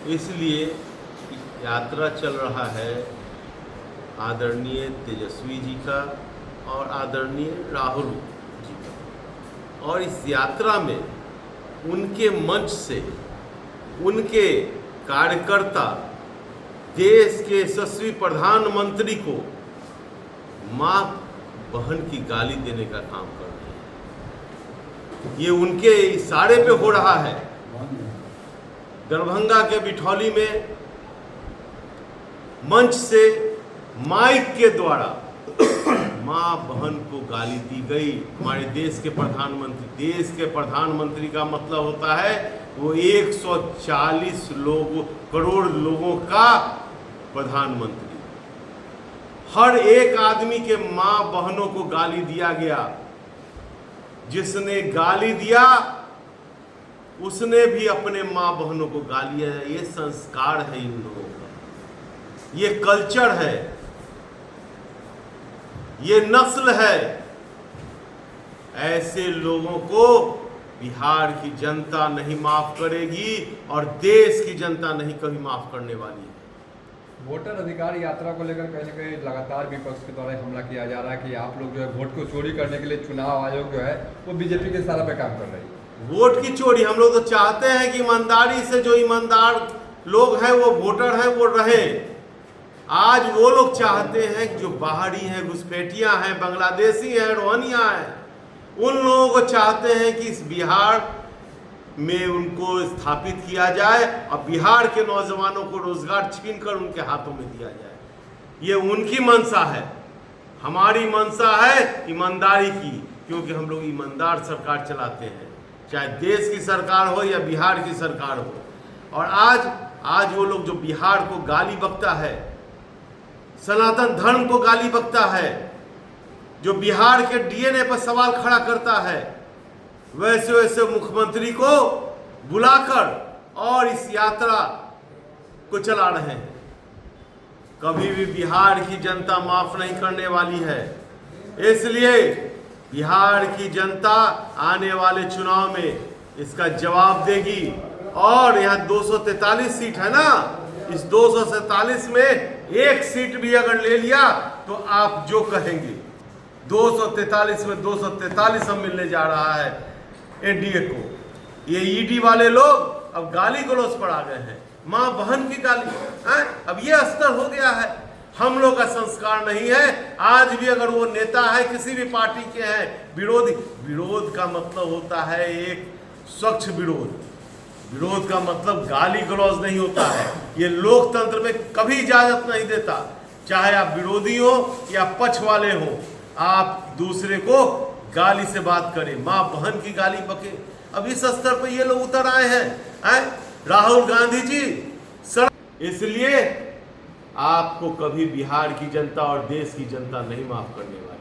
इसलिए यात्रा चल रहा है आदरणीय तेजस्वी जी का और आदरणीय राहुल जी का, और इस यात्रा में उनके मंच से उनके कार्यकर्ता देश के यशस्वी प्रधानमंत्री को मां बहन की गाली देने का काम कर रहे हैं। ये उनके इशारे पे हो रहा है। दरभंगा के बिठौली में मंच से माइक के द्वारा मां बहन को गाली दी गई। हमारे देश के प्रधानमंत्री का मतलब होता है वो 140 करोड़ लोगों का प्रधानमंत्री। हर एक आदमी के मां बहनों को गाली दिया गया। जिसने गाली दिया उसने भी अपने मां बहनों को गाली दिया। ये संस्कार है इन लोगों का, ये कल्चर है, ये नस्ल है। ऐसे लोगों को बिहार की जनता नहीं माफ करेगी और देश की जनता नहीं कभी माफ करने वाली है। वोटर अधिकार यात्रा को लेकर कहीं न कहीं लगातार विपक्ष के द्वारा हमला किया जा रहा है कि आप लोग जो है वोट को चोरी करने के लिए चुनाव आयोग जो है वो बीजेपी के इशारा पे काम कर रही है। वोट की चोरी हम लोग तो चाहते हैं कि ईमानदारी से जो ईमानदार लोग हैं वो वोटर हैं वो रहे। आज वो लोग चाहते हैं कि जो बाहरी हैं, घुसपैठियां हैं, बांग्लादेशी हैं, रोहंग्या हैं, उन लोगों को चाहते हैं कि इस बिहार में उनको स्थापित किया जाए और बिहार के नौजवानों को रोजगार छीनकर उनके हाथों में दिया जाए। ये उनकी मंशा है। हमारी मंशा है ईमानदारी की, क्योंकि हम लोग ईमानदार सरकार चलाते हैं, चाहे देश की सरकार हो या बिहार की सरकार हो। और आज वो लोग जो बिहार को गाली बकता है, सनातन धर्म को गाली बकता है, जो बिहार के डीएनए पर सवाल खड़ा करता है, वैसे वैसे मुख्यमंत्री को बुलाकर और इस यात्रा को चला रहे हैं। कभी भी बिहार की जनता माफ नहीं करने वाली है। इसलिए बिहार की जनता आने वाले चुनाव में इसका जवाब देगी। और यहाँ 243 सीट है ना, इस 247 में एक सीट भी अगर ले लिया तो आप जो कहेंगे, 243 में 243 हम मिलने जा रहा है एनडीए को। ये ईडी वाले लोग अब गाली गलौज पर आ गए हैं, मां बहन की गाली है। अब ये स्तर हो गया है। हम लोग का संस्कार नहीं है। आज भी अगर वो नेता है, किसी भी पार्टी के हैं, विरोध का मतलब होता है एक स्वच्छ विरोध। विरोध का मतलब गाली गलौज नहीं होता है। ये लोकतंत्र में कभी इजाजत नहीं देता। चाहे आप विरोधी हो या पक्ष वाले हो, आप दूसरे को गाली से बात करें, मां बहन की गाली बके। अब इस स्तर पर ये लोग उतर आए हैं, राहुल गांधी जी। इसलिए आपको कभी बिहार की जनता और देश की जनता नहीं माफ करने वाली।